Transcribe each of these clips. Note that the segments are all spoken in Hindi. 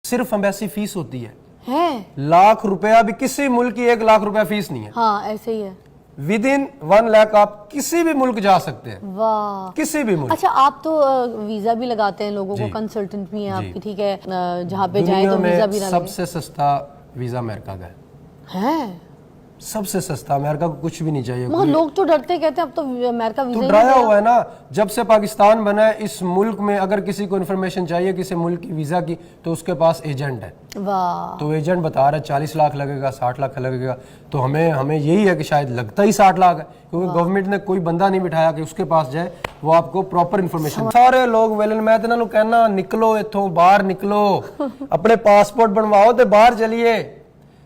सिर्फ एम्बेसी फीस होती है लाख रुपया भी, किसी मुल्क की 1 लाख रुपया फीस नहीं है। हाँ ऐसे ही है। विद इन 1 लाख आप किसी भी मुल्क जा सकते हैं। वाह, किसी भी मुल्क। अच्छा आप तो वीजा भी लगाते हैं लोगों को, कंसल्टेंट भी हैं आपकी, ठीक है, जहाँ पे जाए तो वीजा भी ना लगे। सबसे सस्ता वीजा अमेरिका का है, सबसे सस्ता। अमेरिका को कुछ भी नहीं चाहिए। मगर लोग तो डरते, कहते हैं अब तो अमेरिका वीजा तो ही डराया नहीं हुआ है ना। जब से पाकिस्तान बना है, इस मुल्क में अगर किसी को इन्फॉर्मेशन चाहिए किसी मुल्क की वीजा की, तो उसके पास एजेंट है। वाह, तो एजेंट बता रहा है 40 लाख लगेगा, 60 लाख लगेगा। तो हमें यही है कि शायद लगता ही 60 लाख है, क्योंकि गवर्नमेंट ने कोई बंदा नहीं बिठाया कि उसके पास जाए, वो आपको प्रॉपर इन्फॉर्मेशन। सारे लोग वेलन, मैं तो इन्होंने कहना निकलो इथों बाहर निकलो, अपने पासपोर्ट बनवाओ तो बाहर चलिए।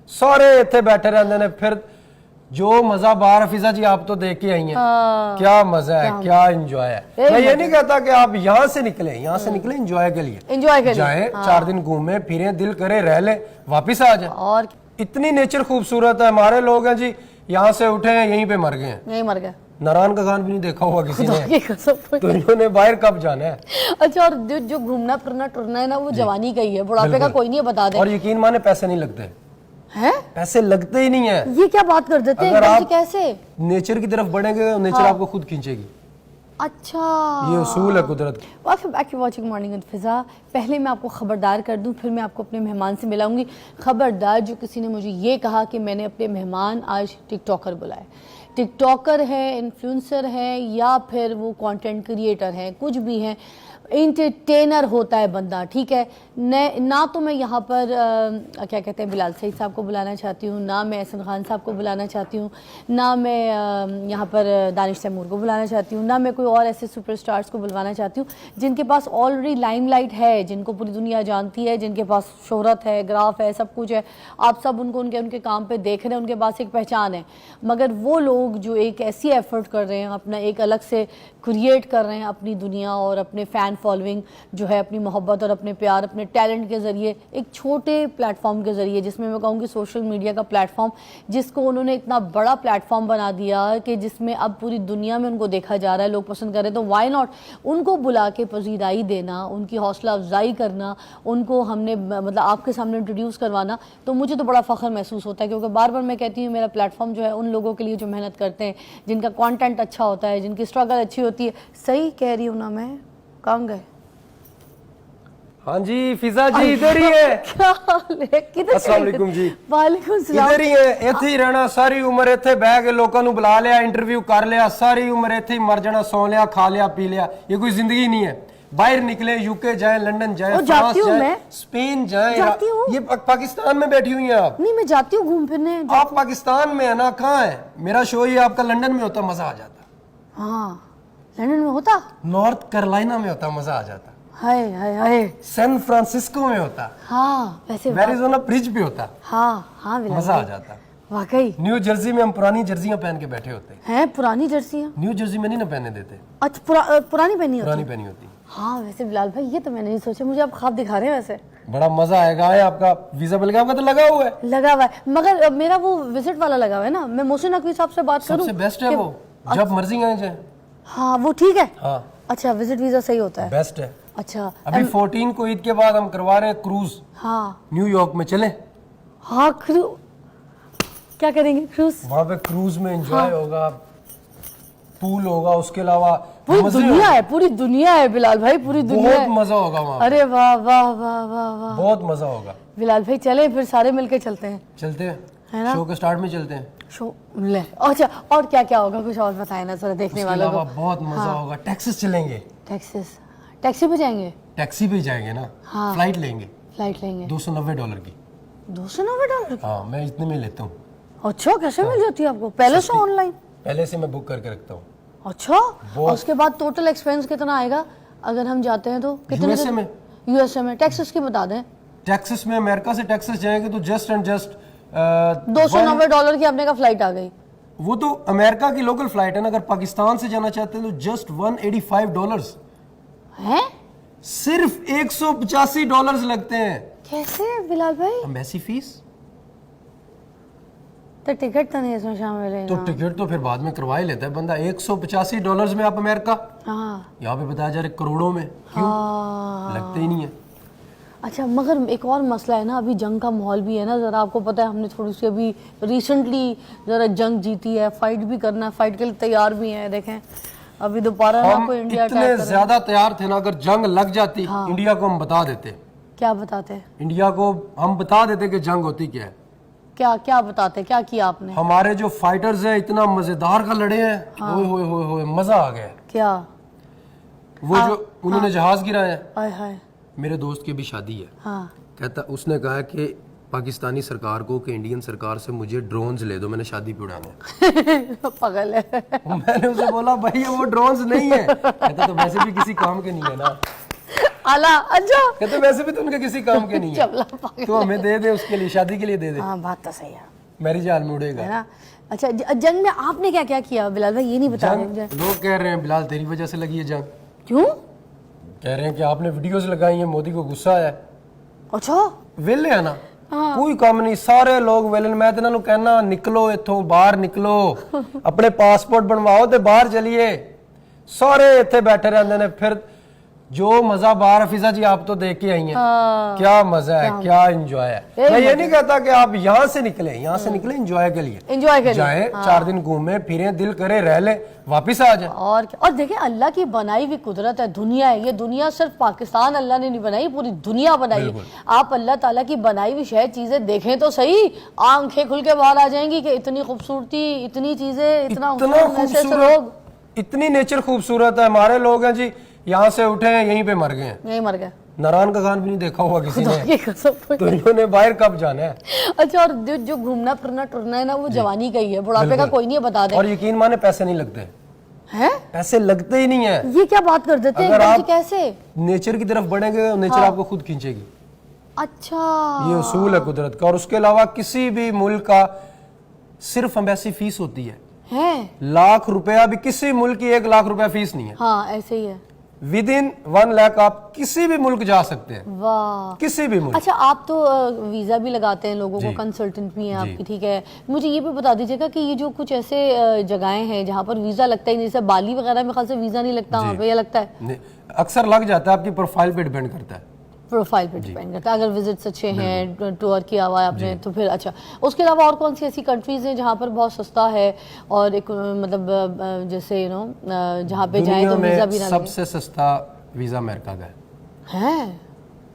सारे इतने बैठे रहते हैं। फिर जो मजा बाहर, फिजा जी आप तो देख के आई हैं, क्या मजा है, क्या एंजॉय है। मैं ये नहीं कहता कि आप यहाँ से निकले, यहाँ से निकले एंजॉय के लिए, एंजॉय के लिए जाए 4 दिन घूमे फिरे, दिल करे रह ले, वापिस आ जाए। और इतनी नेचर खूबसूरत है। हमारे लोग हैं जी, यहाँ से उठे हैं यहीं पे मर गए हैं, यही मर गए। नारायण का खान भी नहीं देखा होगा किसी ने, कसम। तो इन्होंने बाहर कब जाना है। अच्छा, और जो घूमना फिरना टुरना है ना, वो जवानी का ही है, बुढ़ापे का कोई नहीं है, बता दे। और यकीन माने पैसे नहीं लगते हैं, पैसे लगते ही नहीं है। ये क्या बात कर देते हैं, अगर आप कैसे नेचर की तरफ बढ़ेंगे, नेचर आपको खुद खींचेगी। अच्छा, ये उसूल है कुदरत। Welcome back to watching morning with Fiza. पहले मैं आपको खबरदार कर दूं, फिर मैं आपको अपने मेहमान से मिलाऊंगी। खबरदार, जो किसी ने मुझे ये कहा कि मैंने अपने मेहमान आज टिकटॉकर बुलाए, टिकटॉकर है, इन्फ्लुएंसर है, या फिर वो कंटेंट क्रिएटर है, कुछ भी है, इंटरटेनर होता है बंदा, ठीक है। ना तो मैं यहाँ पर क्या कहते हैं, बिलाल सईद साहब को बुलाना चाहती हूँ, ना मैं एहसन खान साहब को बुलाना चाहती हूँ, ना मैं यहाँ पर दानिश तैमूर को बुलाना चाहती हूँ, ना मैं कोई और ऐसे सुपरस्टार्स को बुलवाना चाहती हूँ जिनके पास ऑलरेडी लाइमलाइट है, जिनको पूरी दुनिया जानती है, जिनके पास शोहरत है, ग्राफ है, सब कुछ है। आप सब उनको उनके काम पे देख रहे हैं, उनके पास एक पहचान है। मगर वो लोग जो एक ऐसी एफर्ट कर रहे हैं, अपना एक अलग से क्रिएट कर रहे हैं अपनी दुनिया और अपने फ़ैन फॉलोइंग जो है, अपनी मोहब्बत और अपने प्यार, अपने टैलेंट के ज़रिए, एक छोटे प्लेटफॉर्म के ज़रिए, जिसमें मैं कहूँगी सोशल मीडिया का प्लेटफॉर्म, जिसको उन्होंने इतना बड़ा प्लेटफॉर्म बना दिया कि जिसमें अब पूरी दुनिया में उनको देखा जा रहा है, लोग पसंद कर रहे हैं। तो वाई नॉट उनको बुला के पजीराई देना, उनकी हौसला अफजाई करना, उनको हमने मतलब आपके सामने इंट्रोड्यूस करवाना, तो मुझे तो बड़ा फ़ख्र महसूस होता है। क्योंकि बार बार मैं कहती हूँ, मेरा प्लेटफॉर्म जो है उन लोगों के लिए जो मेहनत करते हैं, जिनका कॉन्टेंट अच्छा होता है, जिनकी स्ट्रगल अच्छी होती है। सही कह रही हूँ ना मैं? कहाँ गए? हाँ जी फिजा जी इधर ही है। अस्सलाम वालेकुम जी। वालेकुम सलाम। इधर ही है, इथे ही रहना सारी उम्र, इथे बह के लोगों को बुला लिया, इंटरव्यू कर लिया, सारी उम्र इथे ही मर जाना, सो लिया, खा लिया, पी लिया। ये कोई जिंदगी नहीं है। बाहर निकले, यूके जाए, लंदन जाए, फ्रांस जाए, स्पेन जाए। ये पाकिस्तान में बैठी हुई है आप? नहीं, मैं जाती हूँ घूम फिरने। आप पाकिस्तान में है ना, कहाँ है? मेरा शो ही आपका लंदन में होता, मजा आ जाता। हाँ, लंदन में होता, नॉर्थ कैरोलिना में होता, मजा आ जाता। हाय हाय हाय, सैन फ्रांसिस्को में होता, हाँ वैसे एरिज़ोना ब्रिज पे होता, हाँ मजा आ जाता। वाकई। न्यू जर्सी में हम पुरानी जर्सियां पहन के बैठे होते हैं। पुरानी जर्सियां? न्यू जर्सी में नहीं ना पहने देते। अच्छा, पुरानी पहनी होती? पुरानी पहनी होती। हाँ वैसे बिलाल भाई, ये तो मैंने नहीं सोचा, मुझे आप ख्वाब दिखा रहे हैं। वैसे बड़ा मजा आएगा। आपका वीजा मिल गया? आपका तो लगा हुआ है। लगा हुआ है, मगर मेरा वो विजिट वाला लगा हुआ है ना। मैं मोहसिन नकवी साहब से बात करूं? सबसे बेस्ट है वो, जब मर्जी आए जाए। हाँ वो ठीक है। हाँ अच्छा, विजिट वीजा सही होता है, बेस्ट है। अच्छा, अभी 14 को ईद के बाद हम करवा रहे हैं क्रूज। हाँ न्यूयॉर्क में चले। हाँ, क्या करेंगे? क्रूज। वहाँ पे क्रूज में एंजॉय होगा, पूल होगा, उसके अलावा पूरी दुनिया है, पूरी दुनिया है बिलाल भाई, पूरी दुनिया बहुत मजा होगा वहाँ। अरे वाह वाह वाह वाह वाह, बहुत मजा होगा बिलाल भाई। चले फिर सारे मिलके चलते हैं। चलते हैं, है ना? शो के स्टार्ट में चलते हैं। शो ले, अच्छा, और क्या क्या होगा, कुछ और बताए ना जरा देखने वालों को। बहुत मजा होगा। टेक्सास चलेंगे। टेक्सास? टैक्सी पे जाएंगे? टैक्सी पे जाएंगे ना। हाँ। फ्लाइट लेंगे। फ्लाइट लेंगे $290 की। $290? हाँ, मैं इतने में लेता हूँ। अच्छा, कैसे मिल जाती है आपको? पहले से ऑनलाइन? पहले से मैं बुक करके रखता हूँ। अच्छा, और उसके बाद टोटल एक्सपेंस कितना आएगा अगर हम जाते हैं तो? कितने? यूएसए में। यूएसए में। टेक्सास की बता दें। टेक्सास में, अमेरिका से टेक्सास जाएंगे तो जस्ट एंड जस्ट $290 की अपने का फ्लाइट आ गई। वो तो अमेरिका की लोकल फ्लाइट है ना। अगर पाकिस्तान से जाना चाहते हैं तो जस्ट $185 है। सिर्फ $185 लगते हैं। कैसे बिलाल भाई? एम्बेसी फीस तो टिकट तो नहीं इसमें शामिल है? तो टिकट तो फिर बाद में करवा ही लेता है बंदा। $185 में आप अमेरिका। हाँ, यहाँ पे बताया जा रहा है करोड़ों में। क्यों? लगते ही नहीं है। अच्छा, मगर एक और मसला है ना, अभी जंग का माहौल भी है ना, ज़रा आपको पता है हमने थोड़ी सी अभी रिसेंटली ज़रा जंग जीती है, फाइट भी करना है, फाइट के लिए तैयार भी हैं। देखें अभी दोबारा ना हम कोई इंडिया इतने अटैक कर रहा है। ज्यादा तैयार थे ना, अगर जंग लग जाती इंडिया को हम बता देते। क्या बताते हैं? इंडिया को हम बता देते कि जंग होती क्या है। क्या क्या बताते, क्या किया आपने? हमारे जो फाइटर्स हैं इतना मजेदार का लड़े हैं, ओए मजा आ गया। क्या? वो जो उन्होंने जहाज गिराया है, हाय हाय। मेरे दोस्त की भी शादी है, हाँ कहता उसने कहा कि पाकिस्तानी सरकार को कि इंडियन सरकार से मुझे ड्रोन्स ले दो, मैंने शादी पे उड़ाने। पागल है। मैंने उसे बोला भाई वो ड्रोन्स नहीं है। कहता तो वैसे भी किसी काम के नहीं है ना। आला अच्छा। कहते वैसे भी तो उनके किसी काम के नहीं है, चबला पागल। तो हमें दे दे, उसके लिए शादी के लिए दे दे, हाँ बात तो सही है मेरी जान में उड़ेगा। ना। अच्छा जंग में आपने क्या क्या किया बिलाल भाई, ये नहीं बता रहे मुझे। लोग कह रहे हैं बिलाल तेरी वजह से लगी है जंग। क्यों? कह रहे हैं कि आपने वीडियोस लगाई हैं, मोदी को गुस्सा आया। अच्छा वेले है ना, कोई काम नहीं, सारे लोग वेले। मैं तो इन्होंने कहना निकलो इथों बाहर निकलो, अपने पासपोर्ट बनवाओ ते बाहर चलिए। सारे इतने बैठे रहते ने, फिर जो मजा बाहर। फिजा जी आप तो देख के आई हैं, क्या मजा है, क्या एंजॉय है। मैं ये नहीं कहता कि आप यहाँ से निकले, यहाँ से निकले एंजॉय के लिए, एंजॉय के लिए जाए 4 दिन घूमे फिरे, दिल करे रह ले, वापिस आ जाए। और क्या। और देखिए अल्लाह की बनाई हुई कुदरत है, दुनिया है ये। दुनिया सिर्फ पाकिस्तान अल्लाह ने नहीं बनाई, पूरी दुनिया बनाई है। आप अल्लाह ताला की बनाई हुई शायद चीजें देखें तो सही, आंखें खुल के बाहर आ जाएंगी कि इतनी खूबसूरती, इतनी चीजें, इतना खूबसूरत, इतनी नेचर खूबसूरत है। हमारे लोग हैं जी, यहाँ से उठे हैं यहीं पे मर गए हैं, यहीं मर गए। नारायण का खान भी नहीं देखा हुआ किसी ने, तो तो इन्होंने बाहर कब जाना है। अच्छा, और जो घूमना फिरना टुरना है ना, वो जवानी का ही है, बुढ़ापे का कोई नहीं, बता दे। और यकीन माने पैसे नहीं लगते हैं, पैसे लगते ही नहीं है। ये क्या बात कर देते हैं अगर एकदम से, आप कैसे? नेचर की तरफ बढ़ेंगे, नेचर आपको खुद खींचेगी। अच्छा, ये उसूल है कुदरत का। और उसके अलावा किसी भी मुल्क का सिर्फ एम्बेसी फीस होती है लाख रुपया, भी किसी मुल्क की 1 लाख रुपया फीस नहीं है। हाँ ऐसे ही है। विद इन 1 लाख आप किसी भी मुल्क जा सकते हैं, वाह, किसी भी मुल्क। अच्छा, आप तो वीजा भी लगाते हैं लोगों को, कंसल्टेंट भी हैं आपकी, ठीक है। मुझे ये भी बता दीजिएगा कि ये जो कुछ ऐसे जगहें हैं जहाँ पर वीजा लगता है, जैसे बाली वगैरह में खास से वीजा नहीं लगता, वहाँ पे या लगता है? अक्सर लग जाता है, आपकी प्रोफाइल पे डिपेंड करता है। प्रोफाइल पे डिपेंड करता है, अगर विजिट्स अच्छे हैं, टूर किया हुआ है आपने, तो फिर अच्छा। उसके अलावा और कौन सी ऐसी कंट्रीज हैं जहाँ पर बहुत सस्ता है, और एक मतलब जैसे यू नो जहाँ पे जाए तो वीजा भी ना लगे? सबसे सस्ता वीजा अमेरिका का है,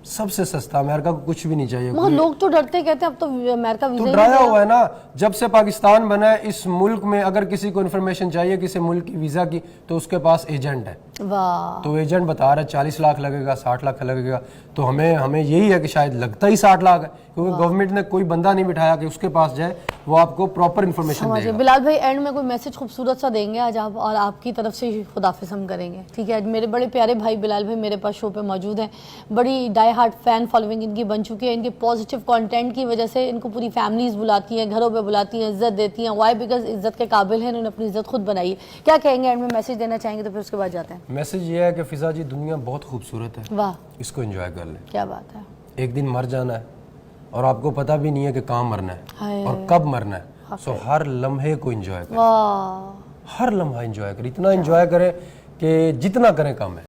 सबसे सस्ता। अमेरिका को कुछ भी नहीं चाहिए। मगर लोग तो डरते कहते हैं अब तो अमेरिका वीजा तो डराया हुआ है ना, जब से पाकिस्तान बना है इस मुल्क में अगर किसी को इन्फॉर्मेशन चाहिए किसी मुल्क की वीजा की, तो उसके पास एजेंट है। वाह, तो एजेंट बता रहा है 40 लाख लगेगा, 60 लाख लगेगा। तो हमें यही है कि शायद लगता ही 60 लाख है, क्योंकि गवर्नमेंट ने कोई बंदा नहीं बिठाया कि उसके पास जाए, वो आपको प्रॉपर इन्फॉर्मेशन देगा। बिलाल भाई एंड में कोई मैसेज खूबसूरत सा देंगे आज आप, और आपकी तरफ से खुदाफिज हम करेंगे, ठीक है। मेरे बड़े प्यारे भाई बिलाल भाई मेरे पास शो पे मौजूद हैं, बड़ी डाई हार्ट फैन फॉलोइंग इनकी बन चुकी है। इनके पॉजिटिव कंटेंट की वजह से इनको पूरी फैमिलीज बुलाती हैं, घरों पे बुलाती हैं, इज्जत देती हैं। वाई? बिकॉज इज्जत के काबिल हैं, इन्होंने अपनी इज्जत खुद बनाई है। क्या कहेंगे एंड में, मैसेज देना चाहेंगे तो फिर उसके बाद जाते हैं। मैसेज ये है कि फिजा जी दुनिया बहुत खूबसूरत है, वाह, इसको एंजॉय कर ले। क्या बात है। एक दिन मर जाना है और आपको पता भी नहीं है कि कहाँ मरना है हाय। और कब मरना है। सो हर लम्हे को एंजॉय करें, वाह, हर लम्हा एंजॉय करें, इतना एंजॉय करें कि जितना करें कम है।